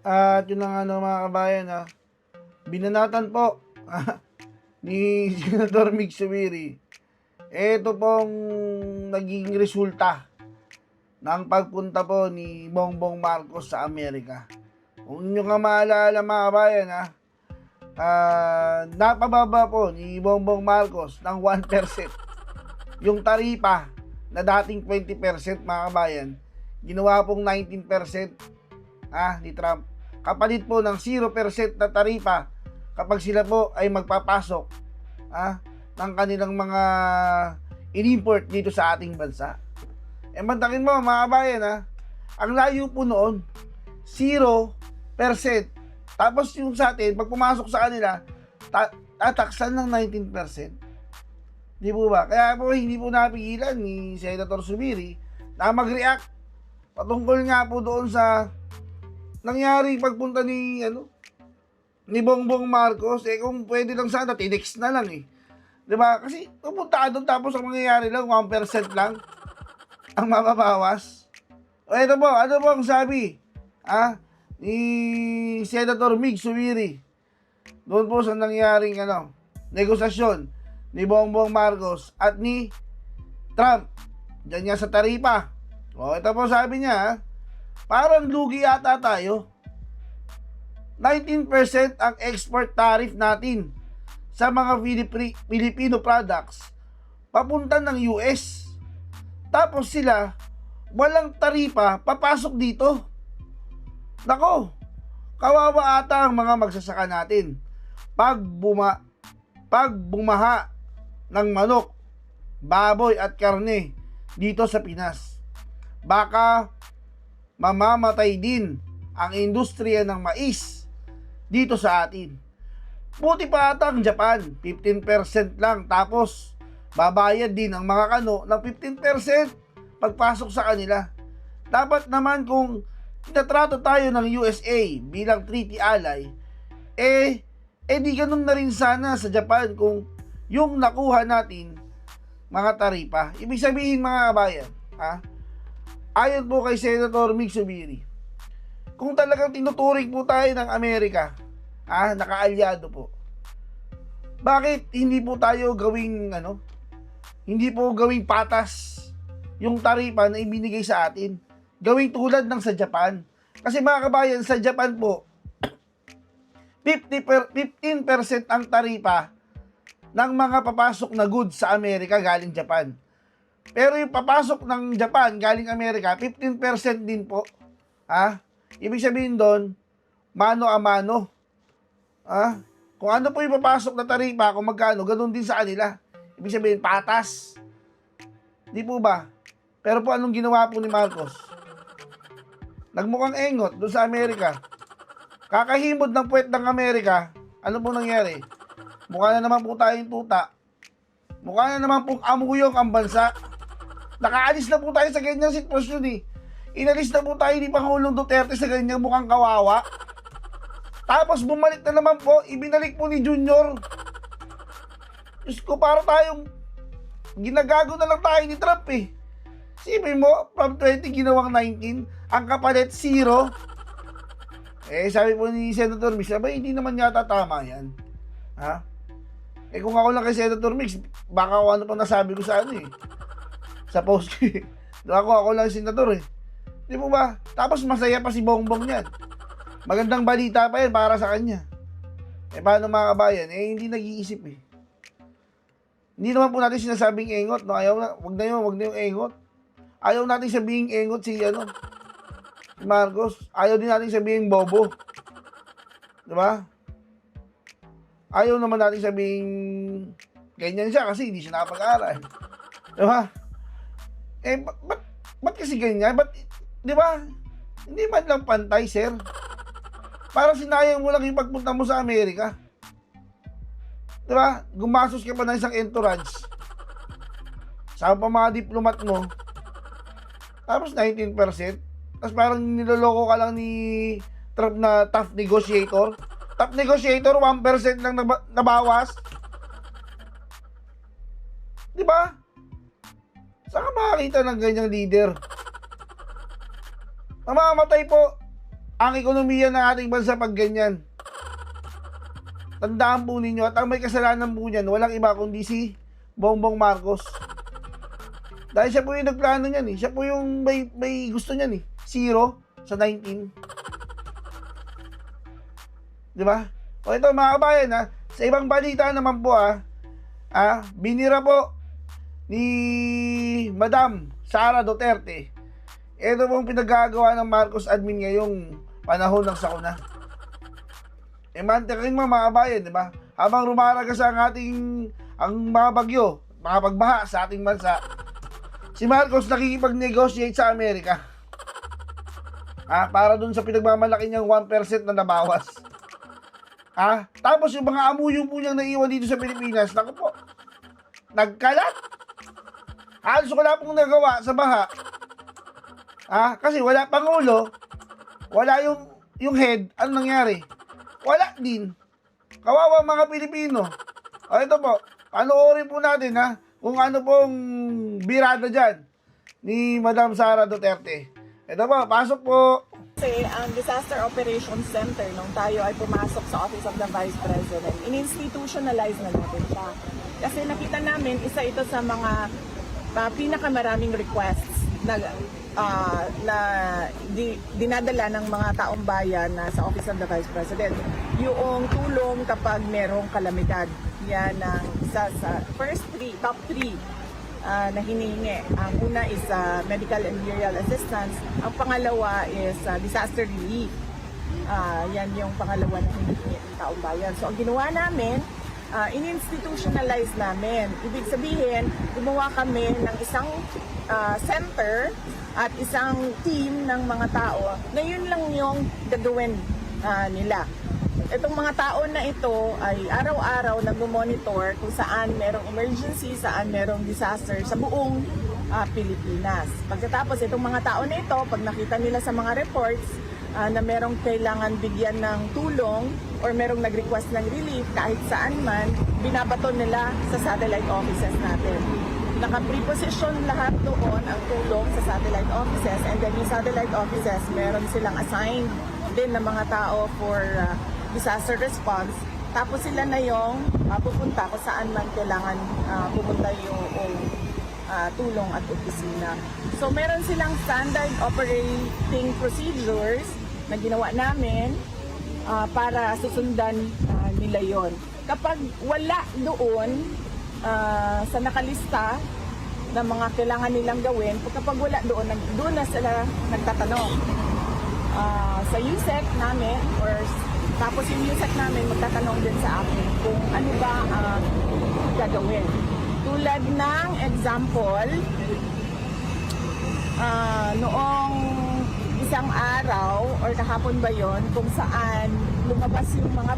At yun na nga no, mga kabayan, binanatan po ni Senator Mig Subiri. Ito pong naging resulta ng pagpunta po ni Bongbong Marcos sa Amerika. Kung inyo nga maalala, mga kabayan, napababa po ni Bongbong Marcos ng 1%. Yung taripa na dating 20%, mga kabayan, ginawa pong 19% ni Trump. Kapalit po ng 0% na taripa kapag sila po ay magpapasok ng kanilang mga in-import dito sa ating bansa. Mantakin mo, mga kabayan, ang layo po noon, 0%. Tapos yung sa atin, pag pumasok sa kanila, tataksan ng 19%. Di po ba? Kaya po hindi po napigilan ni Senator Subiri na mag-react patungkol nga po doon sa nangyari pagpunta ni Bongbong Marcos. Kung pwede lang sana, tinext na lang Di ba? Kasi pupunta ka doon tapos ang mangyayari lang, 1% lang ang mababawas. O ito po, ano po ang sabi ni Senator Mig Subiri doon po sa nangyaring negosasyon ni Bongbong Marcos at ni Trump diyan nga sa taripa. O ito po sabi niya, parang lugi ata tayo. 19% ang export tariff natin sa mga Filipino products papunta ng US. Tapos sila, walang taripa, papasok dito. Nako, kawawa ata ang mga magsasaka natin. Pag bumaha ng manok, baboy at karne dito sa Pinas, baka mamamatay din ang industriya ng mais dito sa atin. Buti pa ata ang Japan, 15% lang, tapos babayad din ang mga kano ng 15% pagpasok sa kanila. Dapat naman kung tinatrato tayo ng USA bilang treaty ally, di ganun na rin sana sa Japan kung yung nakuha natin mga taripa. Ibig sabihin, mga kabayan, ayon po kay Senator Mig Subiri, kung talagang tinuturing po tayo ng Amerika, nakaalyado po, bakit hindi po tayo gawing hindi po gawing patas yung taripa na ibinigay sa atin? Gawing tulad ng sa Japan. Kasi mga kabayan, sa Japan po, 15% ang taripa ng mga papasok na goods sa Amerika galing Japan. Pero yung papasok ng Japan galing Amerika, 15% din po. Ibig sabihin doon, mano a mano. Kung ano po yung papasok na taripa, kung magkano, ganun din sa kanila. Ibig sabihin, patas. Di po ba? Pero po, anong ginawa po ni Marcos? Nagmukhang engot doon sa Amerika. Kakahimod ng puwet ng Amerika, ano po nangyari? Mukha na naman po tayong tuta. Mukha na naman pong amuyong ang bansa. Nakaalis na po tayo sa ganyang sitwasyon Inalis na po tayo ni Pangulong Duterte sa ganyang mukhang kawawa. Tapos bumalik na naman po, ibinalik po ni Junior. Diyos ko, para tayong ginagago na lang tayo ni Trump Sipin mo, from 20 ginawang 19, ang kapalit 0. Sabi po ni Senator Mix, hindi naman yata tama yan. Kung ako lang kay Senator Mix, baka ano pang nasabi ko sa sa post ko ako lang senador Di mo ba? Tapos masaya pa si Bongbong yan. Magandang balita pa yan para sa kanya. Paano mga kabayan? Hindi nag-iisip Hindi naman po natin sinasabing engot, no? Wag na yung engot. Ayaw natin sabihing engot si Marcos. Ayaw din natin sabihing bobo. Diba? Ayaw naman natin sabihing ganyan siya kasi hindi siya nakapag-aral. Diba? Ba't kasi ganyan? Diba? Hindi man lang pantay, sir. Parang sinayang mo lang yung pagpunta mo sa Amerika. Diba? Gumasos ka pa ng isang entourage. Saan pa mga diplomat mo? Tapos 19%. Tapos parang niloloko ka lang ni Trump na tough negotiator. Tough negotiator, 1% lang nabawas. Diba? Saan ka makakita ng ganyang leader? Mamamatay po ang ekonomiya ng ating bansa pag ganyan. Tandaan po ninyo, at ang may kasalanan po niyan, walang iba kundi si Bongbong Marcos. Dahil siya po yung nagplano niyan eh. Siya po yung may gusto niyan eh. 0 sa 19. Di ba? O ito mga kabayan ha, sa ibang balita naman po binira po ni Madam Sara Duterte. Ito pong pinagagawa ng Marcos admin ngayong panahon ng sakuna. Mantakin mo mga kabayan, di ba? Habang rumaragas ang mga bagyo, mga pagbaha sa ating bansa, si Marcos nakikipag-negotiate sa Amerika. Para dun sa pinagmamalaki niyang 1% na nabawas. Tapos yung mga amuyo po niyang naiwan dito sa Pilipinas, naku po, nagkalat. Halos wala pong nagawa sa baha. Kasi wala pangulo, wala yung head, ano nangyari? Wala din. Kawawa mga Pilipino. Ito po, panoorin po natin kung ano pong birada dyan ni Madam Sara Duterte. Ito po, pasok po. Kasi ang Disaster Operations Center, nung tayo ay pumasok sa Office of the Vice President, in-institutionalize na natin siya. Kasi nakita namin, isa ito sa mga pinakamaraming requests na dinadala ng mga taong bayan sa Office of the Vice President. Yung tulong kapag merong kalamidad. Yan ang isa sa top 3 na hinihingi. Ang una is medical and burial assistance. Ang pangalawa is disaster relief. Yan yung pangalawa na hinihingi ng taong bayan. So ang ginawa namin, in-institutionalize namin. Ibig sabihin, gumawa kami ng isang center at isang team ng mga tao na yun lang yung gagawin nila. Itong mga tao na ito ay araw-araw nag-monitor kung saan merong emergency, saan merong disaster sa buong Pilipinas. Pagkatapos itong mga tao na ito, pag nakita nila sa mga reports na merong kailangan bigyan ng tulong or merong nag-request ng relief kahit saan man, binabato nila sa satellite offices natin. Naka-preposition lahat doon ang tulong sa satellite offices, and then yung satellite offices, meron silang assigned din ng mga tao for disaster response. Tapos sila na yung pupunta kung saan man kailangan pupunta yung tulong at opisina. So meron silang standard operating procedures na ginawa namin para susundan nila yon. Kapag wala doon sa nakalista na mga kailangan nilang gawin, kapag wala doon na sila nagtatanong sa USEC namin, or tapos yung USEC namin magtatanong din sa akin kung ano ba ang gagawin. Tulad ng example, noong isang araw or kahapon ba yon, kung saan lumabas yung mga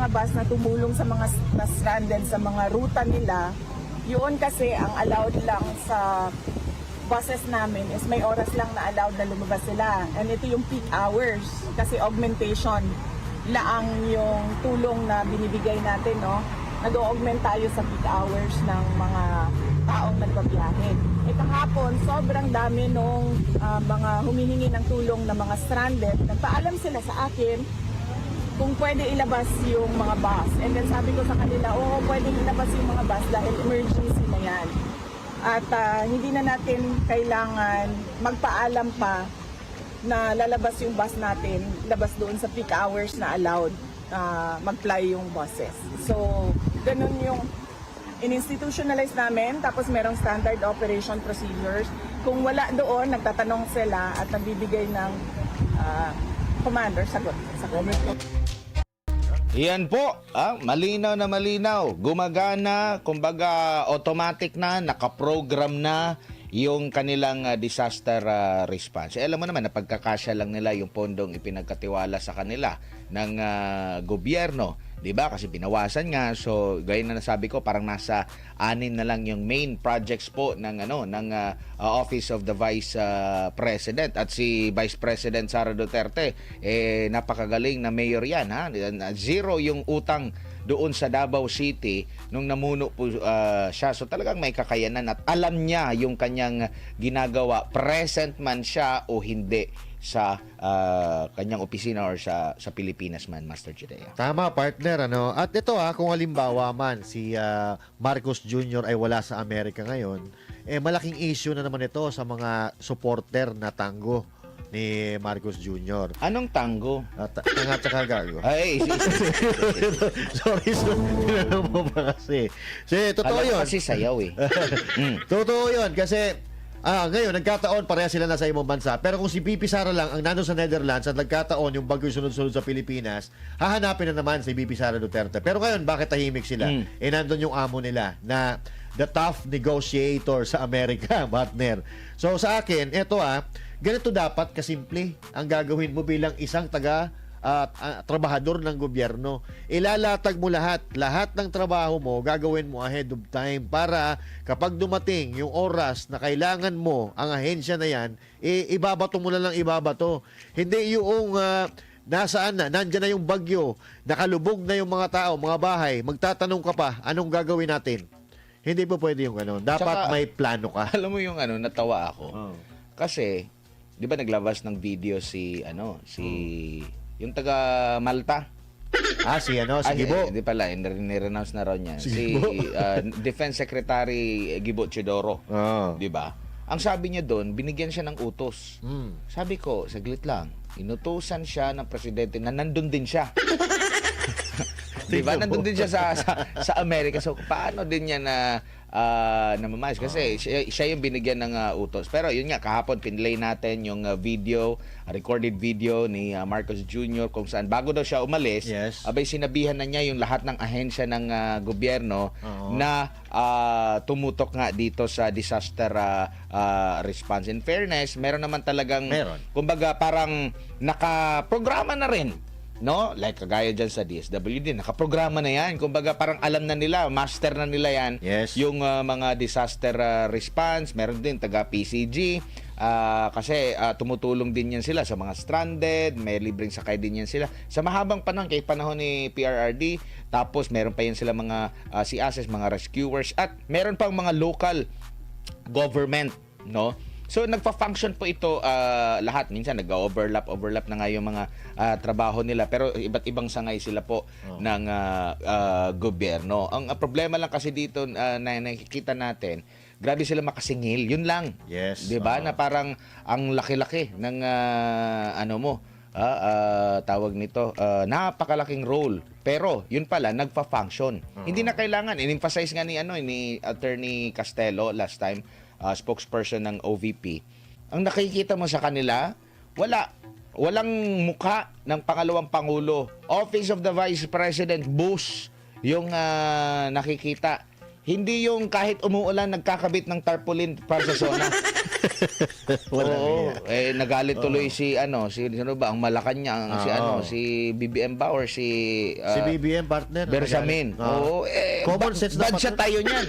bus na tumulong sa mga na-stranded sa mga ruta nila. Yun kasi ang allowed lang sa buses namin is may oras lang na allowed na lumabas sila. And ito yung peak hours kasi augmentation laang yung tulong na binibigay natin, no? Nag-augment tayo sa peak hours ng mga taong nagbabiyahe. Kahapon, sobrang dami nung mga humihingi ng tulong na mga stranded. Nagpaalam sila sa akin kung pwede ilabas yung mga bus. And then sabi ko sa kanila, oo, pwede ilabas yung mga bus dahil emergency na yan. At hindi na natin kailangan magpaalam pa na lalabas yung bus natin, labas doon sa peak hours na allowed mag-fly yung buses. So, ganun yung in-institutionalize namin, tapos merong standard operation procedures. Kung wala doon, nagtatanong sila at nagbibigay ng commander, sagot. Iyan po, malinaw na malinaw. Gumagana, kumbaga automatic na, nakaprogram na yung kanilang disaster response. Alam mo naman na pagkakasya lang nila yung pondong ipinagkatiwala sa kanila ng gobyerno. 'Di ba? Kasi binawasan nga. So, gaya na nasabi ko, parang nasa 6 na lang yung main projects po ng Office of the Vice President, at si Vice President Sara Duterte napakagaling na mayor 'yan, ha. 0 yung utang doon sa Davao City nung namuno po siya. So talagang may kakayanan at alam niya yung kanyang ginagawa, present man siya o hindi sa kanyang opisina or sa Pilipinas man, Master Judea. Tama, partner, ano. At ito kung halimbawa man si Marcos Jr. ay wala sa Amerika ngayon, malaking issue na naman ito sa mga supporter na tango ni Marcos Jr. Anong tango? Tanga tsaka gago. Ay, Sorry, tinanong mo pa kasi. Totoo alam ko yun. kasi sayaw eh. Totoo yun kasi ngayon, nagkataon pareha sila nasa ibang bansa. Pero kung si BP Sara lang ang nandun sa Netherlands at nagkataon yung bagyo sunod-sunod sa Pilipinas, hahanapin na naman si BP Sara Duterte. Pero ngayon, bakit tahimik sila? Nandun yung amo nila na the tough negotiator sa Amerika, partner. So sa akin, eto ganito dapat kasimple ang gagawin mo bilang isang trabahador ng gobyerno. Ilalatag mo lahat ng trabaho mo, gagawin mo ahead of time para kapag dumating yung oras na kailangan mo ang ahensya na yan, ibabato mo na lang ibabato. Hindi yung nasaan na, nandyan na yung bagyo, nakalubog na yung mga tao, mga bahay, magtatanong ka pa, anong gagawin natin? Hindi po pwede yung gano'n. Dapat Tsaka, may plano ka. Alam mo yung natawa ako. Kasi, di ba naglabas ng video si yung taga Malta? Si Gibo. Hindi pala, nirenounce na raw niya. Si Si Gibo. Defense Secretary Gibo Chidoro. Di ba? Ang sabi niya doon, binigyan siya ng utos. Sabi ko, saglit lang, inutusan siya ng presidente na nandun din siya. Di ba? Nandun din siya sa Amerika. So, paano din niya namamayos? Kasi siya yung binigyan ng utos. Pero yun nga, kahapon pinlay natin yung recorded video ni Marcos Jr. kung saan bago daw siya umalis, Yes. abay sinabihan na niya yung lahat ng ahensya ng gobyerno na tumutok nga dito sa disaster response. In fairness, meron naman talagang, kumbaga parang nakaprograma na rin. No? Like kagaya dyan sa DSWD, nakaprograma na yan. Kumbaga parang alam na nila, master na nila yan. Yes. Yung mga disaster response, meron din taga PCG. Kasi tumutulong din yan sila sa mga stranded, may libreng sakay din yan sila. Sa mahabang panahon, kay panahon ni PRRD, tapos meron pa yan sila mga CASES, mga rescuers, at meron pang mga local government, no? So nagfa-function po ito lahat. Minsan nag-overlap na nga yung mga trabaho nila, pero iba't ibang sangay sila po ng gobyerno. Ang problema lang kasi dito na nakikita natin, grabe sila makasingil. Yun lang. Yes. 'Di ba? Na parang ang laki-laki ng tawag nito, napakalaking role. Pero yun pala nagfa-function. Hindi na kailangan. In-emphasize nga ni Attorney Castelo last time, spokesperson ng OVP. Ang nakikita mo sa kanila, walang mukha ng pangalawang pangulo. Office of the Vice President, Bush, yung nakikita. Hindi yung kahit umuulan nagkakabit ng tarpaulin para sa zona. Oo, nagalit tuloy sino ba ang Malacanang, si BBM ba or si BBM partner Bersamin. Oo, common sense na siya tayo niyan.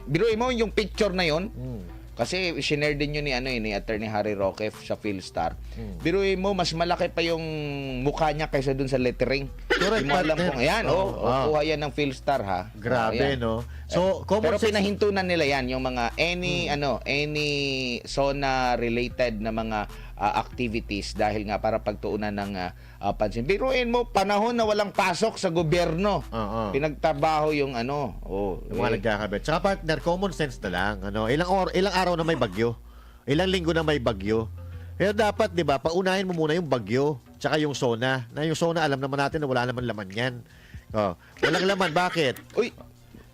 Biruin mo yung picture na yon. Kasi sinare din yun ni Attorney Harry Roque sa Philstar. Biruin mo, mas malaki pa yung mukha niya kaysa dun sa lettering. Correct, Hindi mo alam partner. kung ayan, kuha yan ng Philstar ha. Grabe, Ayan. no? So, common Pero sense. pinahintunan nila yan, yung mga any SONA related na mga activities dahil nga para pagtuunan ng pansin. Biruin mo, panahon na walang pasok sa gobyerno. Pinagtrabaho yung Yung mga nagkakabit. Tsaka partner, common sense na lang. Ilang araw na may bagyo. Ilang linggo na may bagyo. Pero dapat, di ba, paunahin mo muna yung bagyo. Tsaka yung SONA. Na yung SONA, alam naman natin na wala naman laman yan. Walang laman. Bakit? Uy,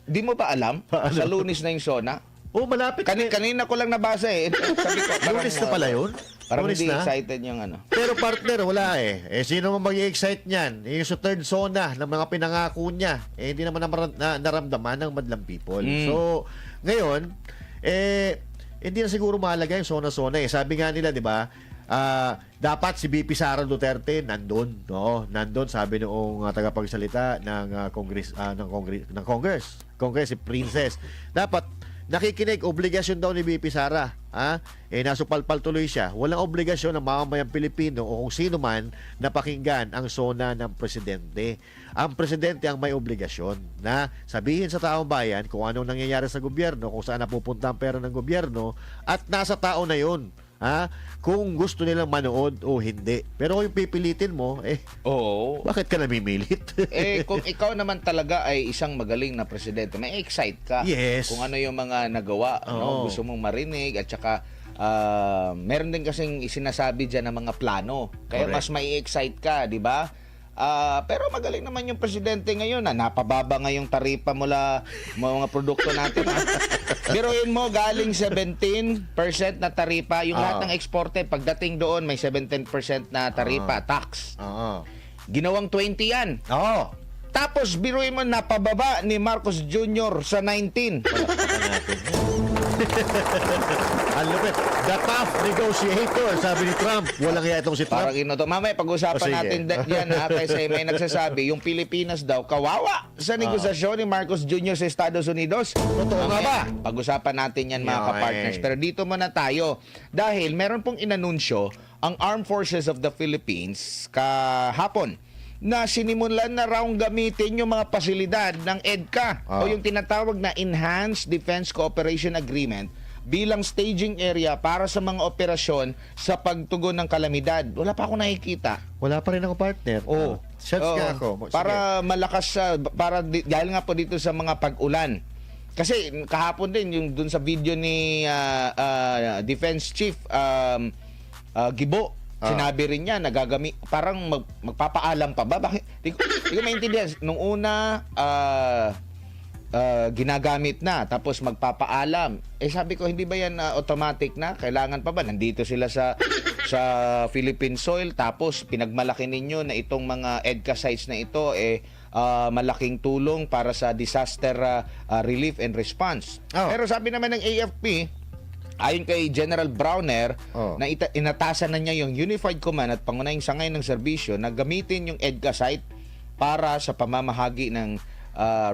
di mo ba alam? Sa Lunes na yung SONA? Malapit. Kanina ko lang nabasa eh. Sabi ko, Lunes na pala yun? Parang Lunes hindi na? excited yung Pero partner, wala eh. Sino man mag-i-excite niyan? Yung sa third SONA ng mga pinangako niya, hindi naman naramdaman ng madlang people. So, ngayon, hindi na siguro mahalaga yung SONA-SONA eh. Sabi nga nila, di ba, dapat si BP Sara Duterte nandun, no? Nandun, sabi noong tagapagsalita ng Congress, si Princess. Dapat nakikinig, obligasyon daw ni BP Sara. Nasupalpal tuloy siya. Walang obligasyon ng mamamayang Pilipino o kung sino man na pakinggan ang SONA ng presidente. Ang presidente ang may obligasyon na sabihin sa taong bayan kung anong nangyayari sa gobyerno, kung saan napupunta ang pera ng gobyerno, at nasa tao na yun. kung gusto nilang manood o hindi. Pero kung yung pipilitin mo, Oo. bakit ka namimilit? Kung ikaw naman talaga ay isang magaling na presidente, may excite ka Yes. kung ano yung mga nagawa, Oo. gusto mong marinig, at saka meron din kasing sinasabi dyan ng mga plano. Kaya Correct. mas may excite ka, di ba? Pero magaling naman yung presidente ngayon na napababa nga yung taripa mula mga produkto natin. Biruin mo, galing 17% na taripa. Yung lahat ng eksporte, pagdating doon, may 17% na taripa, tax. Oo. Ginawang 20 yan. Oo. Tapos, biruin mo, napababa ni Marcos Jr. sa 19. Palakpakan natin. Ang lupit. The tough negotiator, sabi ni Trump. Walang iya itong si Trump. Parang ino to. Mamaya, pag-usapan O, sige. natin yan, kasi may nagsasabi, yung Pilipinas daw, kawawa sa negosasyon ni Marcos Jr. sa Estados Unidos. Totoo nga ba? Pag-usapan natin yan, mga Yan. kapartners. Pero dito muna tayo. Dahil meron pong inanunsyo ang Armed Forces of the Philippines kahapon na sinimulan na raw gamitin yung mga pasilidad ng EDCA o yung tinatawag na Enhanced Defense Cooperation Agreement bilang staging area para sa mga operasyon sa pagtugon ng kalamidad. Wala pa ako nakikita. Wala pa rin ako partner. Oo. Shots Oo. nga ako. Sige. Para malakas sa dahil nga po dito sa mga pag-ulan. Kasi kahapon din yung dun sa video ni Defense Chief Gibo, sinabi rin niya nagagamit parang magpapaalam pa ba? Bakit? Di ko maintindihan. Nung una ginagamit na tapos magpapaalam. Sabi ko, hindi ba yan automatic na? Kailangan pa ba? Nandito sila sa Philippine soil tapos pinagmalaki ninyo na itong mga EDCA sites na ito malaking tulong para sa disaster relief and response. Pero sabi naman ng AFP, ayon kay General Browner, na inatasan na niya yung Unified Command at pangunahing sangay ng serbisyo na gamitin yung EDCA site para sa pamamahagi ng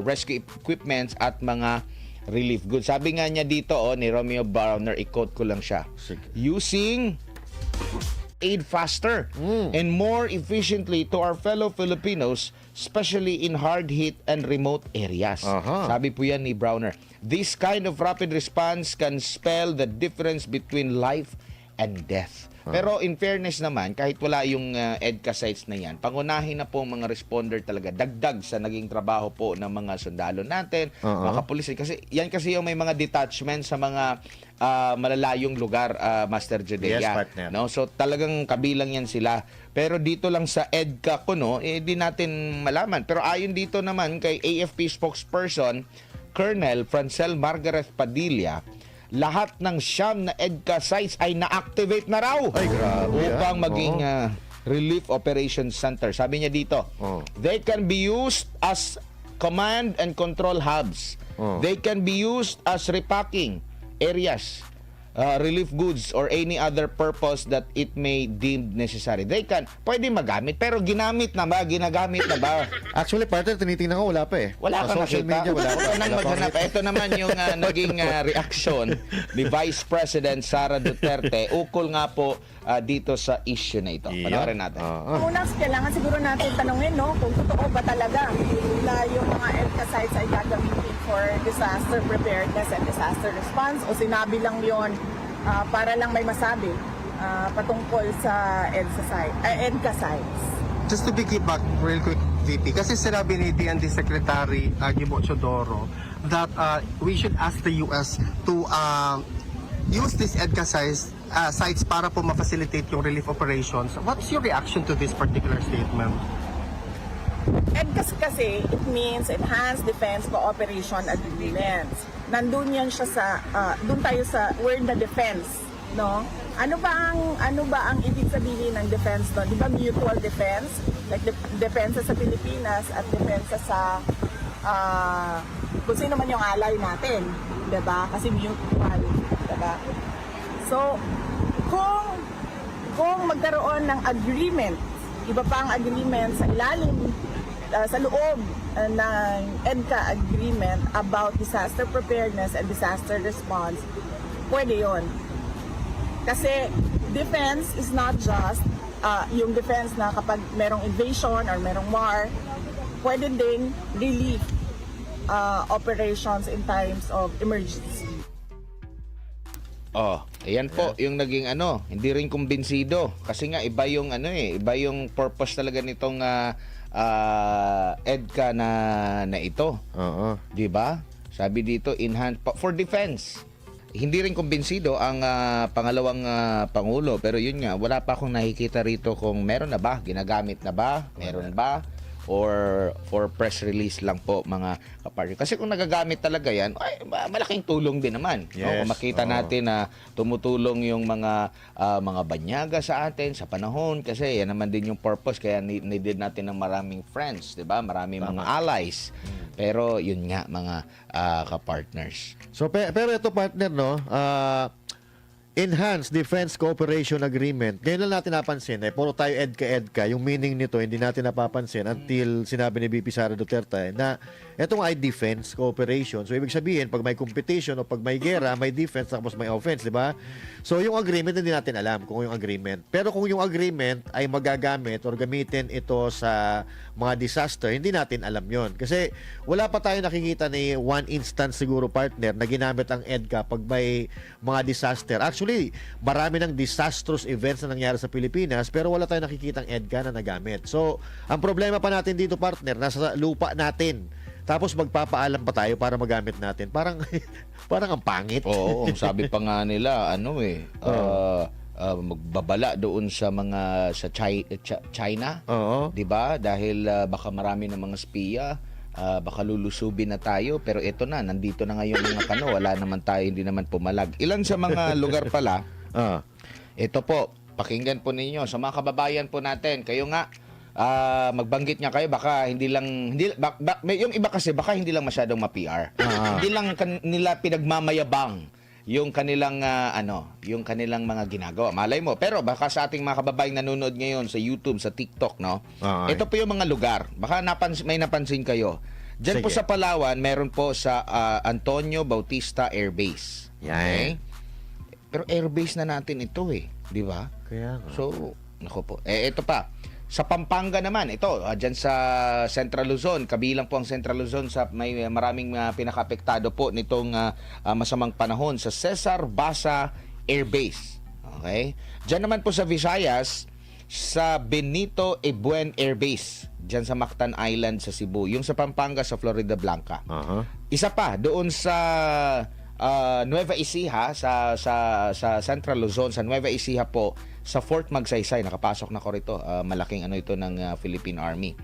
rescue equipments at mga relief goods. Sabi nga niya dito ni Romeo Browner, i-quote ko lang siya. Sige. Using aid faster and more efficiently to our fellow Filipinos, especially in hard-hit and remote areas. Sabi po yan ni Browner. This kind of rapid response can spell the difference between life and death. Pero in fairness naman, kahit wala yung EDCA sites na yan, pangunahin na po mga responder talaga, dagdag sa naging trabaho po ng mga sundalo natin, mga kapulis. Kasi yan kasi yung may mga detachment sa mga malalayong lugar, Master Jedea. Yes, partner. No? So talagang kabilang yan sila. Pero dito lang sa EDCA ko, di natin malaman. Pero ayon dito naman kay AFP spokesperson, Colonel Francel Margaret Padilla, lahat ng siyam na EDCA sites ay na-activate na raw. Ay, grabe. Upang maging relief operations center. Sabi niya dito, they can be used as command and control hubs. They can be used as repacking areas, relief goods, or any other purpose that it may deem necessary. Pwede magamit, pero ginagamit na ba? Actually, partner, tinitingnan ko, wala pa eh. Wala Sa kang social nakita. media, wala pa. Huwag ka nang Wala pa maghanap. ako. Ito naman yung naging reaksyon ni Vice President Sara Duterte ukol nga po dito sa issue na ito. Panoorin natin. Una, kailangan siguro natin tanungin, kung totoo ba talaga na yung mga EDCA sites ay gagamitin for disaster preparedness and disaster response o sinabi lang yon para lang may masabi patungkol sa EDCA sites. Just to piggyback real quick, VP, kasi sinabi ni DND Secretary Gibo Chodoro that we should ask the US to use these EDCA sites para po ma-facilitate yung relief operations. What's your reaction to this particular statement? EDCA kasi, it means Enhanced Defense Cooperation Agreements. Nandun yan siya sa, dun tayo sa word na defense, no? Ano ba ang ibig sabihin ng defense doon? Di ba mutual defense? Like depensa sa Pilipinas at depensa sa kung sino man yung ally natin, di ba? Kasi mutual, di ba? So, kung magkaroon ng agreement, iba pa ang agreement sa ilalim, sa loob ng EDCA agreement about disaster preparedness and disaster response, pwede yon. Kasi defense is not just yung defense na kapag merong invasion or merong war, pwede din relief operations in times of emergency. Ayan po, yung naging hindi rin kumbinsido. Kasi nga, iba yung iba yung purpose talaga nitong EDCA na ito. Oo. Di ba? Sabi dito, for defense. Hindi rin kumbinsido ang pangalawang pangulo, pero yun nga, wala pa akong nakikita rito kung meron na ba, ginagamit na ba, meron ba, or for press release lang po mga kapartner. Kasi kung nagagamit talaga yan, ay, malaking tulong din naman. No? Yes, Kung makita oo. natin na tumutulong yung mga banyaga sa atin sa panahon, kasi yan naman din yung purpose, kaya needed natin ng maraming friends, di ba? Maraming mga allies. Pero yun nga, mga kapartners. So pero ito partner no, Enhanced Defense Cooperation Agreement. Ngayon lang natin napansin, puro tayo EDCA. Yung meaning nito, hindi natin napapansin until sinabi ni VP Sara Duterte na ito nga ay defense cooperation. So, ibig sabihin, pag may competition o pag may gera, may defense tapos may offense, di ba? So, yung agreement, hindi natin alam kung yung agreement. Pero kung yung agreement ay magagamit or gamitin ito sa mga disaster, hindi natin alam yon. Kasi wala pa tayo nakikita ni one instance siguro partner na ginamit ang EDCA pag may mga disaster. Actually, marami ng disastrous events na nangyari sa Pilipinas pero wala tayong nakikitang EDCA na nagamit. So, ang problema pa natin dito partner, nasa lupa natin. Tapos magpapaalam pa tayo para magamit natin. Parang parang ang pangit. Oo, ang sabi pa nga nila, magbabala doon sa mga sa China, Oo. 'di ba? Dahil baka marami ng mga spiya, baka lulusubin na tayo, pero ito na, nandito na ngayon mga wala naman tayo, hindi naman pumalag. Ilan sa mga lugar pala, Ah. ito po, pakinggan po ninyo sa mga kababayan po natin. Kayo nga magbanggit niya kayo, baka yung iba kasi baka hindi lang masyadong ma-PR. Hindi lang nila pinagmamayabang yung kanilang yung kanilang mga ginagawa. Malay mo, pero baka sa ating mga kababayang nanonood ngayon sa YouTube, sa TikTok, no. Ito po yung mga lugar. Baka may napansin kayo. Diyan po Sige. sa Palawan, meron po sa Antonio Bautista Air Base. Yan. Pero air base na natin ito di ba? Kaya nga. So, nako po. Ito pa. Sa Pampanga naman, ito, dyan sa Central Luzon, kabilang po ang Central Luzon sa may maraming pinakapektado po nitong masamang panahon sa Cesar Basa Air Base. Okay? Dyan naman po sa Visayas, sa Benito Ebuen Air Base, dyan sa Mactan Island sa Cebu. Yung sa Pampanga sa Florida Blanca. Aha. Isa pa, doon sa Nueva Ecija, sa Central Luzon, sa Nueva Ecija po, sa Fort Magsaysay, nakapasok na ko rito. Malaking ito ng Philippine Army.